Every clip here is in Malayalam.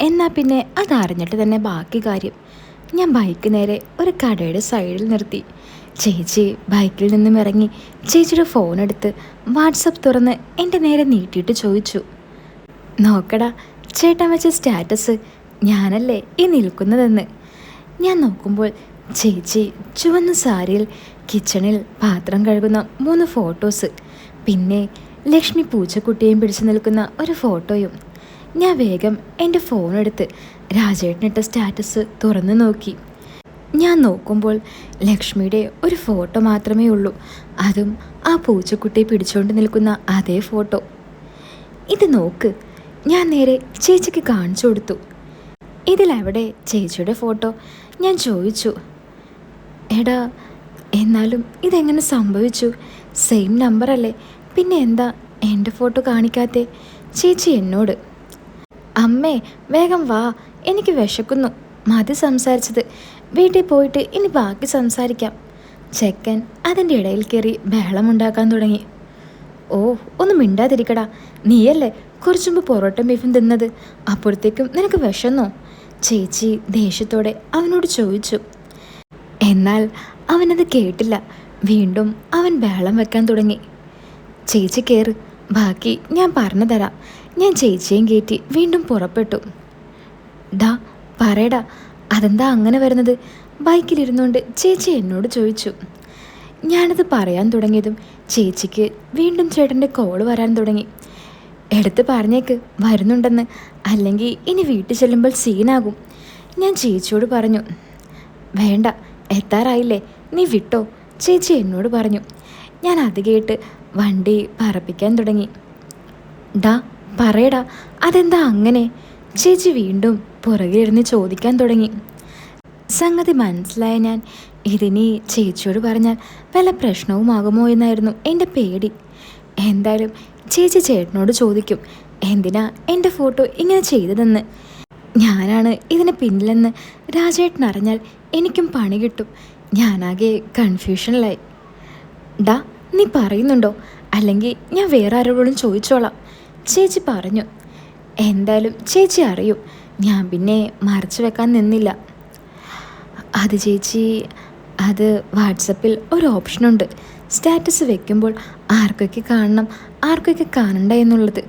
എന്നാൽ പിന്നെ അതറിഞ്ഞിട്ട് തന്നെ ബാക്കി കാര്യം. ഞാൻ ബൈക്ക് നേരെ ഒരു കടയുടെ സൈഡിൽ നിർത്തി. ചേച്ചി ബൈക്കിൽ നിന്നും ഇറങ്ങി ചേച്ചിയുടെ ഫോൺ എടുത്ത് വാട്സപ്പ് തുറന്ന് എൻ്റെ നേരെ നീട്ടിയിട്ട് ചോദിച്ചു, നോക്കടാ ചേട്ടൻ വെച്ച സ്റ്റാറ്റസ്, ഞാനല്ലേ ഈ നിൽക്കുന്നതെന്ന്. ഞാൻ നോക്കുമ്പോൾ ചേച്ചി ചുവന്ന സാരിയിൽ കിച്ചണിൽ പാത്രം കഴുകുന്ന 3 ഫോട്ടോസ്, പിന്നെ ലക്ഷ്മി പൂച്ചക്കുട്ടിയും പിടിച്ചു നിൽക്കുന്ന ഒരു ഫോട്ടോയും. ഞാൻ വേഗം എൻ്റെ ഫോണെടുത്ത് രാജേട്ടനിട്ട സ്റ്റാറ്റസ് തുറന്നു നോക്കി. ഞാൻ നോക്കുമ്പോൾ ലക്ഷ്മിയുടെ ഒരു ഫോട്ടോ മാത്രമേ ഉള്ളൂ, അതും ആ പൂച്ചക്കുട്ടിയെ പിടിച്ചുകൊണ്ട് നിൽക്കുന്ന അതേ ഫോട്ടോ. ഇത് നോക്ക്, ഞാൻ നേരെ ചേച്ചിക്ക് കാണിച്ചു കൊടുത്തു. ഇതിലെവിടെ ചേച്ചിയുടെ ഫോട്ടോ? ഞാൻ ചോദിച്ചു. എടാ, എന്നാലും ഇതെങ്ങനെ സംഭവിച്ചു? സെയിം നമ്പറല്ലേ, പിന്നെ എന്താ എൻ്റെ ഫോട്ടോ കാണിക്കാത്തേ? ചേച്ചി എന്നോട്. അമ്മേ വേഗം വാ, എനിക്ക് വിശക്കുന്നു, മതി സംസാരിച്ചത്, വീട്ടിൽ പോയിട്ട് ഇനി ബാക്കി സംസാരിക്കാം. ചെക്കൻ അതിൻ്റെ ഇടയിൽ കയറി ബഹളമുണ്ടാക്കാൻ തുടങ്ങി. ഓ, ഒന്ന് മിണ്ടാതിരിക്കടാ, നീയല്ലേ കുറച്ചു മുമ്പ് പൊറോട്ടയും ബീഫും തിന്നത്, അപ്പോഴത്തേക്കും നിനക്ക് വിശന്നോ? ചേച്ചി ദേഷ്യത്തോടെ അവനോട് ചോദിച്ചു. എന്നാൽ അവനത് കേട്ടില്ല. വീണ്ടും അവൻ ബഹളം വെക്കാൻ തുടങ്ങി. ചേച്ചി കയറ്, ബാക്കി ഞാൻ പറഞ്ഞു തരാം. ഞാൻ ചേച്ചിയും കയറ്റി വീണ്ടും പുറപ്പെട്ടു. ഡാ പറയടാ, അതെന്താ അങ്ങനെ വരുന്നത്? ബൈക്കിലിരുന്നുകൊണ്ട് ചേച്ചി എന്നോട് ചോദിച്ചു. ഞാനത് പറയാൻ തുടങ്ങിയതും ചേച്ചിക്ക് വീണ്ടും ചേട്ടൻ്റെ കോള് വരാൻ തുടങ്ങി. എടുത്ത് പറഞ്ഞേക്ക് വരുന്നുണ്ടെന്ന്, അല്ലെങ്കിൽ ഇനി വീട്ടിൽ ചെല്ലുമ്പോൾ സീനാകും. ഞാൻ ചേച്ചിയോട് പറഞ്ഞു. വേണ്ട, എത്താറായില്ലേ, നീ വിട്ടോ, ചേച്ചി എന്നോട് പറഞ്ഞു. ഞാൻ അത് കേട്ട് വണ്ടി പറപ്പിക്കാൻ തുടങ്ങി. ഡാ പറയടാ, അതെന്താ അങ്ങനെ? ചേച്ചി വീണ്ടും പുറകിലിരുന്ന് ചോദിക്കാൻ തുടങ്ങി. സംഗതി മനസ്സിലായ ഞാൻ ഇതിനി ചേച്ചിയോട് പറഞ്ഞാൽ വല്ല പ്രശ്നവുമാകുമോ എന്നായിരുന്നു എൻ്റെ പേടി. എന്തായാലും ചേച്ചി ചേട്ടനോട് ചോദിക്കും എന്തിനാ എൻ്റെ ഫോട്ടോ ഇങ്ങനെ ചെയ്തതെന്ന്. ഞാനാണ് ഇതിന് പിന്നിലെന്ന് രാജേട്ടൻ അറിഞ്ഞാൽ എനിക്കും പണി കിട്ടും. ഞാനാകെ കൺഫ്യൂഷനിലായി. ഡാ നീ പറയുന്നുണ്ടോ? അല്ലെങ്കിൽ ഞാൻ വേറെ ആരോടും ചോദിച്ചോളാം, ചേച്ചി പറഞ്ഞു. എന്തായാലും ചേച്ചി അറിയും. ഞാൻ പിന്നെ മറച്ചു വെക്കാൻ നിന്നില്ല. അത് ചേച്ചി, അത് വാട്സപ്പിൽ ഒരു ഓപ്ഷനുണ്ട്, സ്റ്റാറ്റസ് വെക്കുമ്പോൾ ആർക്കൊക്കെ കാണണം ആർക്കൊക്കെ കാണണ്ട എന്നുള്ളത്.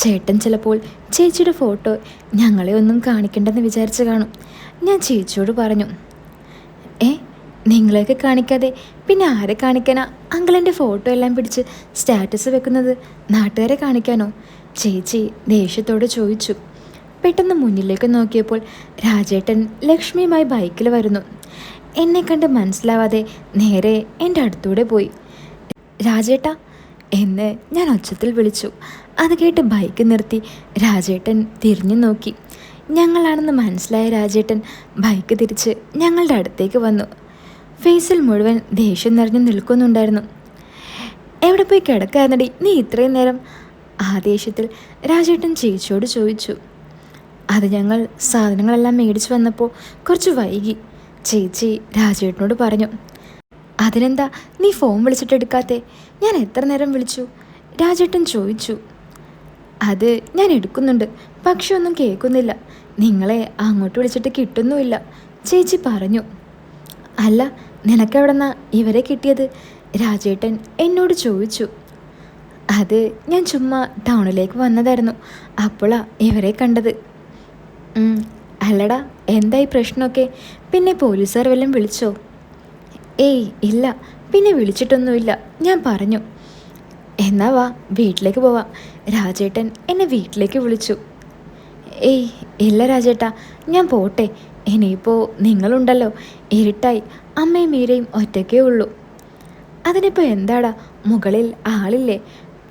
ചേട്ടൻ ചിലപ്പോൾ ചേച്ചിയുടെ ഫോട്ടോ ഞങ്ങളെ ഒന്നും കാണിക്കണ്ടെന്ന് വിചാരിച്ച് കാണും. ഞാൻ ചേച്ചിയോട് പറഞ്ഞു. നിങ്ങളെയൊക്കെ കാണിക്കാതെ പിന്നെ ആരെ കാണിക്കാനാ അങ്കിളിൻ്റെ ഫോട്ടോ എല്ലാം പിടിച്ച് സ്റ്റാറ്റസ് വെക്കുന്നത്? നാട്ടുകാരെ കാണിക്കാനോ? ചേച്ചി ദേഷ്യത്തോടെ ചോദിച്ചു. പെട്ടെന്ന് മുന്നിലേക്ക് നോക്കിയപ്പോൾ രാജേട്ടൻ ലക്ഷ്മിയുമായി ബൈക്കിൽ വരുന്നു. എന്നെ കണ്ട് മനസ്സിലാവാതെ നേരെ എൻ്റെ അടുത്തൂടെ പോയി. രാജേട്ടാ എന്ന് ഞാൻ ഒച്ചത്തിൽ വിളിച്ചു. അത് കേട്ട് ബൈക്ക് നിർത്തി രാജേട്ടൻ തിരിഞ്ഞു നോക്കി. ഞങ്ങളാണെന്ന് മനസ്സിലായ രാജേട്ടൻ ബൈക്ക് തിരിച്ച് ഞങ്ങളുടെ അടുത്തേക്ക് വന്നു. ഫേസിൽ മുഴുവൻ ദേഷ്യം നിറഞ്ഞു നിൽക്കുന്നുണ്ടായിരുന്നു. എവിടെ പോയി കിടക്കായിരുന്നടി നീ ഇത്രയും നേരം? ആ ദേഷ്യത്തിൽ രാജേട്ടൻ ചേച്ചിയോട് ചോദിച്ചു. അത് ഞങ്ങൾ സാധനങ്ങളെല്ലാം മേടിച്ചു വന്നപ്പോൾ കുറച്ച് വൈകി, ചേച്ചി രാജേട്ടനോട് പറഞ്ഞു. അതിനെന്താ നീ ഫോൺ വിളിച്ചിട്ട് എടുക്കാത്തേ? ഞാൻ എത്ര നേരം വിളിച്ചു? രാജേട്ടൻ ചോദിച്ചു. അത് ഞാൻ എടുക്കുന്നുണ്ട്, പക്ഷെ ഒന്നും കേൾക്കുന്നില്ല. നിങ്ങളെ അങ്ങോട്ട് വിളിച്ചിട്ട് കിട്ടുന്നുമില്ല, ചേച്ചി പറഞ്ഞു. അല്ല, നിനക്കെവിടെന്നാ ഇവരെ കിട്ടിയത്? രാജേട്ടൻ എന്നോട് ചോദിച്ചു. അത് ഞാൻ ചുമ്മാ ടൗണിലേക്ക് വന്നതായിരുന്നു, അപ്പോഴാ ഇവരെ കണ്ടത്. അല്ലടാ, എന്തായി പ്രശ്നമൊക്കെ? പിന്നെ പോലീസുകാർ വല്ലതും വിളിച്ചോ? ഏയ് ഇല്ല, പിന്നെ വിളിച്ചിട്ടൊന്നുമില്ല, ഞാൻ പറഞ്ഞു. എന്നാ വാ വീട്ടിലേക്ക് പോവാം. രാജേട്ടൻ എന്നെ വീട്ടിലേക്ക് വിളിച്ചു. ഏയ് ഇല്ല രാജേട്ടാ, ഞാൻ പോട്ടെ, ഇനിയിപ്പോൾ നിങ്ങളുണ്ടല്ലോ, ഇരുട്ടായി, അമ്മയും മീരയും ഒറ്റയ്ക്കേ ഉള്ളൂ. അതിനിപ്പോൾ എന്താടാ, മുകളിൽ ആളില്ലേ,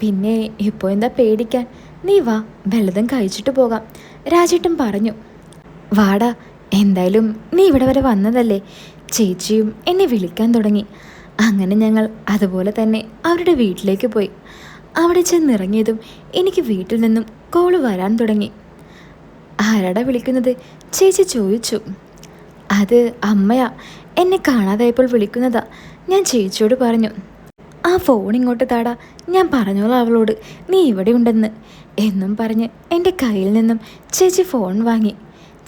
പിന്നെ ഇപ്പോൾ എന്താ പേടിക്കാൻ? നീ വാ, വല്ലതും കഴിച്ചിട്ട് പോകാം, രാജേട്ടൻ പറഞ്ഞു. വാടാ, എന്തായാലും നീ ഇവിടെ വരെ വന്നതല്ലേ. ചേച്ചിയും എന്നെ വിളിക്കാൻ തുടങ്ങി. അങ്ങനെ ഞങ്ങൾ അതുപോലെ തന്നെ അവരുടെ വീട്ടിലേക്ക് പോയി. അവിടെ ചെന്നിറങ്ങിയതും എനിക്ക് വീട്ടിൽ നിന്നും കോള് വരാൻ തുടങ്ങി. ആരാടാ വിളിക്കുന്നത്? ചേച്ചി ചോദിച്ചു. അത് അമ്മയാ, എന്നെ കാണാതായപ്പോൾ വിളിക്കുന്നതാ, ഞാൻ ചേച്ചിയോട് പറഞ്ഞു. ആ ഫോൺ ഇങ്ങോട്ട് താടാ, ഞാൻ പറഞ്ഞോളാം അവളോട് നീ ഇവിടെ ഉണ്ടെന്ന് എന്നും പറഞ്ഞ് എൻ്റെ കയ്യിൽ നിന്നും ചേച്ചി ഫോൺ വാങ്ങി.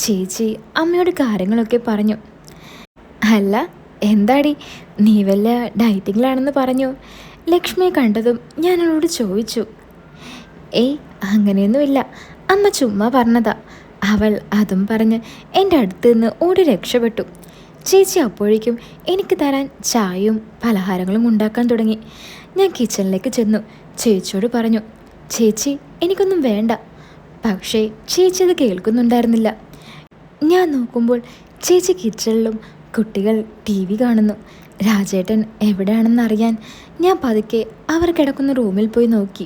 ചേച്ചി അമ്മയോട് കാര്യങ്ങളൊക്കെ പറഞ്ഞു. അല്ല എന്താടി, നീ വല്ല ഡയറ്റിങ്ങിലാണെന്ന് പറഞ്ഞു. ലക്ഷ്മിയെ കണ്ടതും ഞാൻ അവളോട് ചോദിച്ചു. ഏയ് അങ്ങനെയൊന്നുമില്ല, അമ്മ ചുമ്മാ പറഞ്ഞതാ. അവൾ അതും പറഞ്ഞ് എൻ്റെ അടുത്ത് നിന്ന് ഓടി രക്ഷപ്പെട്ടു. ചേച്ചി അപ്പോഴേക്കും എനിക്ക് തരാൻ ചായയും പലഹാരങ്ങളും ഉണ്ടാക്കാൻ തുടങ്ങി. ഞാൻ കിച്ചണിലേക്ക് ചെന്നു ചേച്ചിയോട് പറഞ്ഞു, ചേച്ചി എനിക്കൊന്നും വേണ്ട. പക്ഷേ ചേച്ചി അത് കേൾക്കുന്നുണ്ടായിരുന്നില്ല. ഞാൻ നോക്കുമ്പോൾ ചേച്ചി കിച്ചണിലും കുട്ടികൾ ടി വി കാണുന്നു. രാജേട്ടൻ എവിടെയാണെന്നറിയാൻ ഞാൻ പതുക്കെ അവർ കിടക്കുന്ന റൂമിൽ പോയി നോക്കി.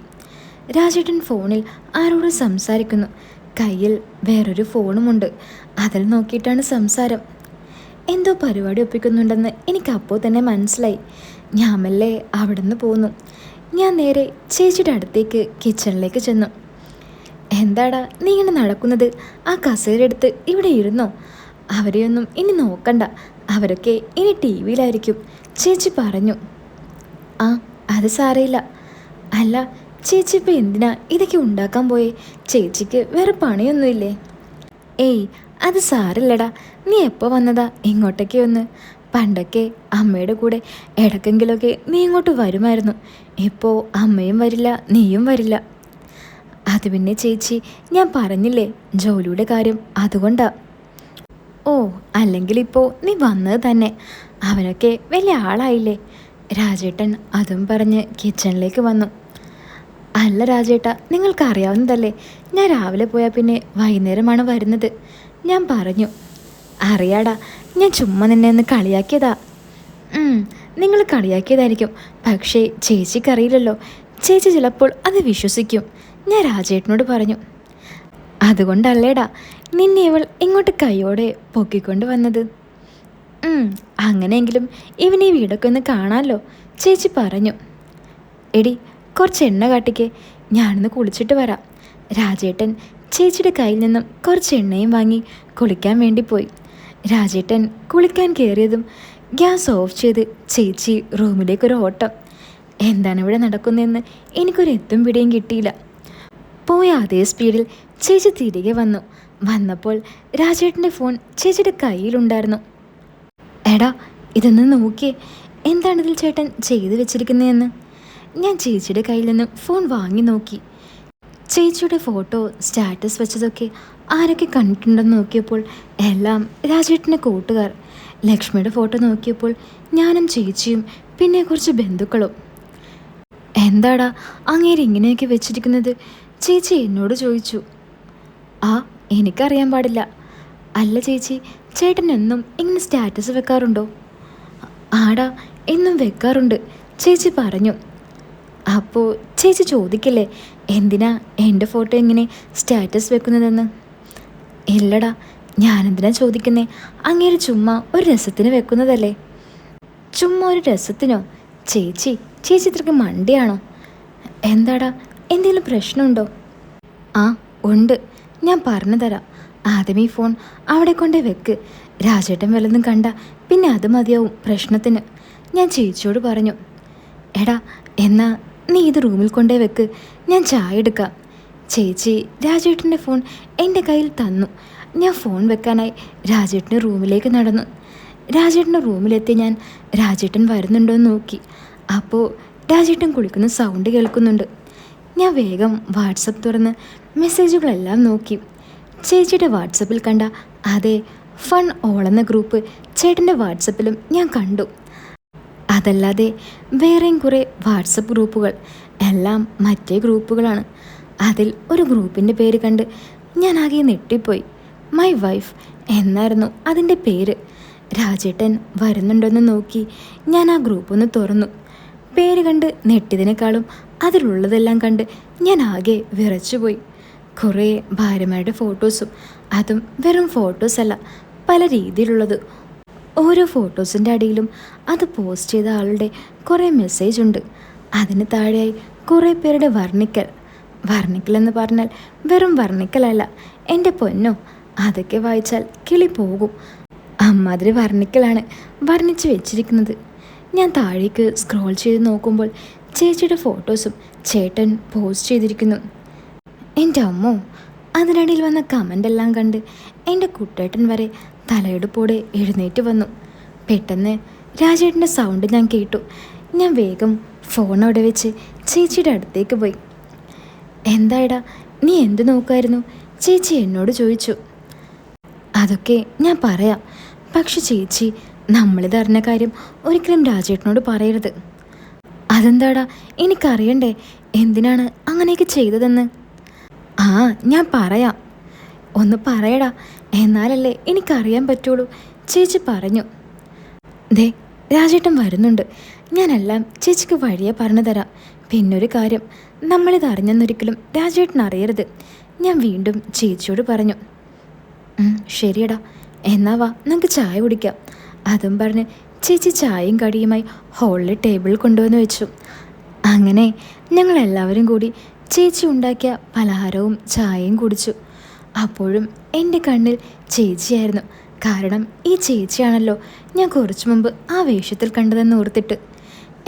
രാജേട്ടൻ ഫോണിൽ ആരോടും സംസാരിക്കുന്നു. കയ്യിൽ വേറൊരു ഫോണുമുണ്ട്. അതിൽ നോക്കിയിട്ടാണ് സംസാരം. എന്തോ പരിപാടി ഒപ്പിക്കുന്നുണ്ടെന്ന് എനിക്കപ്പോൾ തന്നെ മനസ്സിലായി. ഞാൻ മെല്ലെ അവിടെ നിന്ന് പോന്നു. ഞാൻ നേരെ ചേച്ചിയുടെ അടുത്തേക്ക് കിച്ചണിലേക്ക് ചെന്നു. എന്താടാ നീ ഇങ്ങനെ നടക്കുന്നത്? ആ കസേരയെടുത്ത് ഇവിടെ ഇരുന്നോ. അവരെയൊന്നും ഇനി നോക്കണ്ട, അവരൊക്കെ ഇനി ടി വിയിലായിരിക്കും, ചേച്ചി പറഞ്ഞു. ആ അത് സാരയില്ല. അല്ല ചേച്ചി ഇപ്പോൾ എന്തിനാ ഇതൊക്കെ ഉണ്ടാക്കാൻ പോയേ? ചേച്ചിക്ക് വേറെ പണിയൊന്നുമില്ലേ? ഏയ് അത് സാരില്ലടാ, നീ എപ്പോൾ വന്നതാ ഇങ്ങോട്ടേക്ക് ഒന്ന്? പണ്ടൊക്കെ അമ്മയുടെ കൂടെ ഇടയ്ക്കെങ്കിലൊക്കെ നീ ഇങ്ങോട്ട് വരുമായിരുന്നു. ഇപ്പോൾ അമ്മയും വരില്ല നീയും വരില്ല. അത് പിന്നെ ചേച്ചി ഞാൻ പറഞ്ഞില്ലേ ജോലിയുടെ കാര്യം, അതുകൊണ്ടാ. ഓ അല്ലെങ്കിൽ ഇപ്പോൾ നീ വന്നത് തന്നെ. അവനൊക്കെ വലിയ ആളായില്ലേ. രാജേട്ടൻ അതും പറഞ്ഞ് കിച്ചണിലേക്ക് വന്നു. അല്ല രാജേട്ടാ, നിങ്ങൾക്കറിയാവുന്നതല്ലേ ഞാൻ രാവിലെ പോയാൽ പിന്നെ വൈകുന്നേരമാണ് വരുന്നത്, ഞാൻ പറഞ്ഞു. അറിയാടാ, ഞാൻ ചുമ്മാ നിന്നെ ഒന്ന് കളിയാക്കിയതാ. നിങ്ങൾ കളിയാക്കിയതായിരിക്കും, പക്ഷേ ചേച്ചിക്കറിയില്ലല്ലോ. ചേച്ചി ചിലപ്പോൾ അത് വിശ്വസിക്കും, ഞാൻ രാജേട്ടനോട് പറഞ്ഞു. അതുകൊണ്ടല്ലേടാ നിന്നെ ഇവൾ ഇങ്ങോട്ട് കൈയോടെ പൊക്കിക്കൊണ്ട് വന്നത്. അങ്ങനെയെങ്കിലും ഇവൻ ഈ വീടൊക്കെ ഒന്ന് കാണാമല്ലോ, ചേച്ചി പറഞ്ഞു. എടി കുറച്ച് എണ്ണ കാട്ടിക്ക്, ഞാനൊന്ന് കുളിച്ചിട്ട് വരാം. രാജേട്ടൻ ചേച്ചിയുടെ കയ്യിൽ നിന്നും കുറച്ച് എണ്ണയും വാങ്ങി കുളിക്കാൻ വേണ്ടി പോയി. രാജേട്ടൻ കുളിക്കാൻ കയറിയതും ഗ്യാസ് ഓഫ് ചെയ്ത് ചേച്ചി റൂമിലേക്കൊരു ഓട്ടം. എന്താണ് ഇവിടെ നടക്കുന്നതെന്ന് എനിക്കൊരു എത്തും പിടിയും കിട്ടിയില്ല. പോയ അതേ സ്പീഡിൽ ചേച്ചി തിരികെ വന്നപ്പോൾ രാജേട്ടൻ്റെ ഫോൺ ചേച്ചിയുടെ കയ്യിലുണ്ടായിരുന്നു. എടാ ഇതൊന്ന് നോക്കിയേ, എന്താണിതിൽ ചേട്ടൻ ചെയ്തു വെച്ചിരിക്കുന്നതെന്ന്. ഞാൻ ചേച്ചിയുടെ കയ്യിൽ നിന്നും ഫോൺ വാങ്ങി നോക്കി. ചേച്ചിയുടെ ഫോട്ടോ സ്റ്റാറ്റസ് വെച്ചതൊക്കെ ആരൊക്കെ കണ്ടിട്ടുണ്ടെന്ന് നോക്കിയപ്പോൾ എല്ലാം രാജേട്ടൻ്റെ കൂട്ടുകാർ. ലക്ഷ്മിയുടെ ഫോട്ടോ നോക്കിയപ്പോൾ ഞാനും ചേച്ചിയും പിന്നെ കുറച്ച് ബന്ധുക്കളും. എന്താടാ അങ്ങേര് ഇങ്ങനെയൊക്കെ വെച്ചിരിക്കുന്നത്, ചേച്ചി എന്നോട് ചോദിച്ചു. ആ എനിക്കറിയാൻ പാടില്ല. അല്ല ചേച്ചി, ചേട്ടൻ എന്നും ഇങ്ങനെ സ്റ്റാറ്റസ് വെക്കാറുണ്ടോ? ആടാ എന്നും വെക്കാറുണ്ട്, ചേച്ചി പറഞ്ഞു. അപ്പോൾ ചേച്ചി ചോദിക്കില്ലേ എന്തിനാ എൻ്റെ ഫോട്ടോ ഇങ്ങനെ സ്റ്റാറ്റസ് വെക്കുന്നതെന്ന്? ഇല്ലടാ, ഞാനെന്തിനാ ചോദിക്കുന്നേ, അങ്ങേര് ചുമ്മാ ഒരു രസത്തിന് വെക്കുന്നതല്ലേ. ചുമ്മാ ഒരു രസത്തിനോ? ചേച്ചി ഇത്രയ്ക്ക് മണ്ടിയാണോ? എന്താടാ എന്തെങ്കിലും പ്രശ്നമുണ്ടോ? ആ ഉണ്ട്, ഞാൻ പറഞ്ഞു തരാം. ആദ്യം ഈ ഫോൺ അവിടെ കൊണ്ടേ വെക്ക്. രാജേട്ടൻ വല്ലതും കണ്ട പിന്നെ അത് മതിയാവും പ്രശ്നത്തിന്, ഞാൻ ചേച്ചിയോട് പറഞ്ഞു. എടാ എന്നാ നീ ഇത് റൂമിൽ കൊണ്ടേ വെക്ക്, ഞാൻ ചായ എടുക്കാം. ചേച്ചി രാജേട്ടൻ്റെ ഫോൺ എൻ്റെ കയ്യിൽ തന്നു. ഞാൻ ഫോൺ വെക്കാനായി രാജേട്ടൻ്റെ റൂമിലേക്ക് നടന്നു. രാജേട്ടൻ്റെ റൂമിലെത്തി ഞാൻ രാജേട്ടൻ വരുന്നുണ്ടോ എന്ന് നോക്കി. അപ്പോൾ രാജേട്ടൻ കുളിക്കുന്ന സൗണ്ട് കേൾക്കുന്നുണ്ട്. ഞാൻ വേഗം വാട്സപ്പ് തുറന്ന് മെസ്സേജുകളെല്ലാം നോക്കി. ചേച്ചിയുടെ വാട്സപ്പിൽ കണ്ട അതേ ഫൺ ഓൾ എന്ന ഗ്രൂപ്പ് ചേട്ടൻ്റെ വാട്സപ്പിലും ഞാൻ കണ്ടു. അതല്ലാതെ വേറെയും കുറേ വാട്സപ്പ് ഗ്രൂപ്പുകൾ, എല്ലാം മറ്റേ ഗ്രൂപ്പുകളാണ്. അതിൽ ഒരു ഗ്രൂപ്പിൻ്റെ പേര് കണ്ട് ഞാൻ ആകെ നെട്ടിപ്പോയി. മൈ വൈഫ് എന്നായിരുന്നു അതിൻ്റെ പേര്. രാജേട്ടൻ വരുന്നുണ്ടെന്ന് നോക്കി ഞാൻ ആ ഗ്രൂപ്പൊന്ന് തുറന്നു. പേര് കണ്ട് നെട്ടിയതിനേക്കാളും അതിലുള്ളതെല്ലാം കണ്ട് ഞാൻ ആകെ വിറച്ചുപോയി. കുറേ ഭാര്യമാരുടെ ഫോട്ടോസും, അതും വെറും ഫോട്ടോസല്ല, പല രീതിയിലുള്ളത്. ഓരോ ഫോട്ടോസിൻ്റെ അടിയിലും അത് പോസ്റ്റ് ചെയ്ത ആളുടെ കുറേ മെസ്സേജ് ഉണ്ട്. അതിന് താഴെയായി കുറേ പേരുടെ വർണ്ണിക്കൽ എന്ന് പറഞ്ഞാൽ വെറും വർണ്ണിക്കലല്ല എൻ്റെ പൊന്നോ, അതൊക്കെ വായിച്ചാൽ കിളി പോകും. അമ്മാതിരി വർണ്ണിക്കലാണ് വർണ്ണിച്ച് വെച്ചിരിക്കുന്നത്. ഞാൻ താഴേക്ക് സ്ക്രോൾ ചെയ്ത് നോക്കുമ്പോൾ ചേച്ചിയുടെ ഫോട്ടോസും ചേട്ടൻ പോസ്റ്റ് ചെയ്തിരിക്കുന്നു. എൻ്റെ അമ്മോ, അതിനിടയിൽ വന്ന കമൻ്റ് എല്ലാം കണ്ട് എൻ്റെ കുട്ടേട്ടൻ വരെ തലയെടുപ്പോടെ എഴുന്നേറ്റ് വന്നു. പെട്ടെന്ന് രാജേട്ടൻ്റെ സൗണ്ട് ഞാൻ കേട്ടു. ഞാൻ വേഗം ഫോൺ അവിടെ വെച്ച് ചേച്ചിയുടെ അടുത്തേക്ക് പോയി. എന്തായടാ, നീ എന്ത് നോക്കായിരുന്നു? ചേച്ചി എന്നോട് ചോദിച്ചു. അതൊക്കെ ഞാൻ പറയാം, പക്ഷെ ചേച്ചി നമ്മളിത് അറിഞ്ഞ കാര്യം ഒരിക്കലും രാജേട്ടനോട് പറയരുത്. അതെന്താടാ, എനിക്കറിയണ്ടേ എന്തിനാണ് അങ്ങനെയൊക്കെ ചെയ്തതെന്ന്? ആ, ഞാൻ പറയാം, ഒന്ന് പറയടാ, എന്നാലല്ലേ എനിക്കറിയാൻ പറ്റുള്ളൂ. ചേച്ചി പറഞ്ഞു. ദേ, രാജേട്ടൻ വരുന്നുണ്ട്, ഞാനെല്ലാം ചേച്ചിക്ക് വഴിയെ പറഞ്ഞു തരാം. പിന്നൊരു കാര്യം, നമ്മളിത് അറിഞ്ഞെന്നൊരിക്കലും രാജേട്ടൻ അറിയരുത്, ഞാൻ വീണ്ടും ചേച്ചിയോട് പറഞ്ഞു. ശരിയടാ, എന്നാ വാ നമുക്ക് ചായ കുടിക്കാം. അതും പറഞ്ഞ് ചേച്ചി ചായയും കടിയുമായി ഹോളിലെ ടേബിളിൽ കൊണ്ടുവന്ന് വെച്ചു. അങ്ങനെ ഞങ്ങളെല്ലാവരും കൂടി ചേച്ചി ഉണ്ടാക്കിയ പലഹാരവും ചായയും കുടിച്ചു. അപ്പോഴും എൻ്റെ കണ്ണിൽ ചേച്ചിയായിരുന്നു. കാരണം ഈ ചേച്ചിയാണല്ലോ ഞാൻ കുറച്ചു മുമ്പ് ആ വേഷത്തിൽ കണ്ടതെന്ന് ഓർത്തിട്ട്.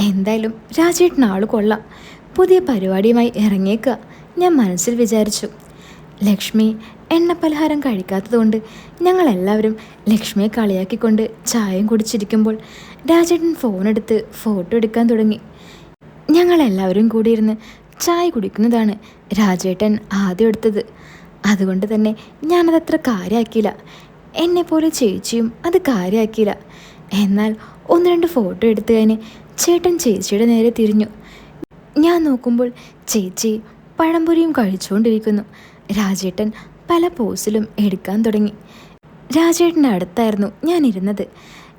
എന്തായാലും രാജേട്ടൻ ആൾ കൊള്ളാം, പുതിയ പരിപാടിയുമായി ഇറങ്ങിയേക്കുക ഞാൻ മനസ്സിൽ വിചാരിച്ചു. ലക്ഷ്മി എണ്ണപ്പലഹാരം കഴിക്കാത്തതുകൊണ്ട് ഞങ്ങളെല്ലാവരും ലക്ഷ്മിയെ കളിയാക്കിക്കൊണ്ട് ചായയും കുടിച്ചിരിക്കുമ്പോൾ രാജേട്ടൻ ഫോണെടുത്ത് ഫോട്ടോ എടുക്കാൻ തുടങ്ങി. ഞങ്ങളെല്ലാവരും കൂടി ഇരുന്ന് ചായ കുടിക്കുന്നതാണ് രാജേട്ടൻ ആദ്യം എടുത്തത്. അതുകൊണ്ട് തന്നെ ഞാനതത്ര കാര്യമാക്കിയില്ല. എന്നെപ്പോലെ ചേച്ചിയും അത് കാര്യമാക്കിയില്ല. എന്നാൽ ഒന്ന് രണ്ട് ഫോട്ടോ എടുത്തു കഴിഞ്ഞ് ചേട്ടൻ ചേച്ചിയുടെ നേരെ തിരിഞ്ഞു. ഞാൻ നോക്കുമ്പോൾ ചേച്ചി പഴംപൊരിയും കഴിച്ചുകൊണ്ടിരിക്കുന്നു. രാജേട്ടൻ പല പോസിലും എടുക്കാൻ തുടങ്ങി. രാജേട്ടൻ്റെ അടുത്തായിരുന്നു ഞാൻ ഇരുന്നത്.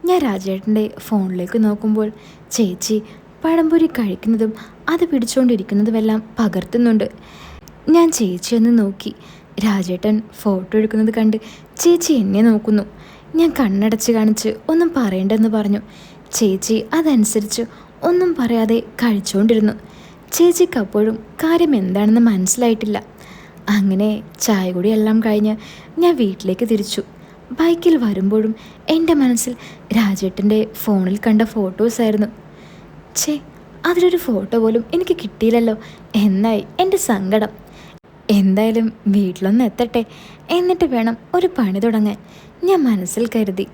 ഞാൻ രാജേട്ടൻ്റെ ഫോണിലേക്ക് നോക്കുമ്പോൾ ചേച്ചി പഴംപൊരി കഴിക്കുന്നതും അത് പിടിച്ചുകൊണ്ടിരിക്കുന്നതുമെല്ലാം പകർത്തുന്നുണ്ട്. ഞാൻ ചേച്ചിയൊന്ന് നോക്കി. രാജേട്ടൻ ഫോട്ടോ എടുക്കുന്നത് കണ്ട് ചേച്ചി എന്നെ നോക്കുന്നു. ഞാൻ കണ്ണടച്ച് കാണിച്ച് ഒന്നും പറയണ്ടെന്ന് പറഞ്ഞു. ചേച്ചി അതനുസരിച്ച് ഒന്നും പറയാതെ കഴിച്ചുകൊണ്ടിരുന്നു. ചേച്ചിക്കപ്പോഴും കാര്യം എന്താണെന്ന് മനസ്സിലായിട്ടില്ല. അങ്ങനെ ചായ കുടിയെല്ലാം കഴിഞ്ഞ് ഞാൻ വീട്ടിലേക്ക് തിരിച്ചു. ബൈക്കിൽ വരുമ്പോഴും എൻ്റെ മനസ്സിൽ രാജേട്ടൻ്റെ ഫോണിൽ കണ്ട ഫോട്ടോസായിരുന്നു. അതിലൊരു ഫോട്ടോ പോലും എനിക്ക് കിട്ടിയില്ലല്ലോ എന്നായി എൻ്റെ സങ്കടം. എന്തായാലും വീട്ടിലൊന്ന് എത്തട്ടെ, എന്നിട്ട് വേണം ഒരു പണി തുടങ്ങാൻ ഞാൻ മനസ്സിൽ കരുതി.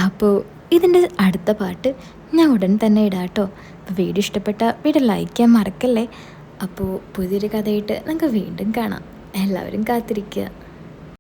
അപ്പോൾ ഇതിൻ്റെ അടുത്ത പാട്ട് ഞാൻ ഉടൻ തന്നെ ഇടാം കേട്ടോ. അപ്പോൾ വീഡിയോ ഇഷ്ടപ്പെട്ട വീഡിയോ ലൈക്ക് ചെയ്യാൻ മറക്കല്ലേ. അപ്പോൾ പുതിയൊരു കഥയായിട്ട് നമുക്ക് വീണ്ടും കാണാം. എല്ലാവരും കാത്തിരിക്കുക.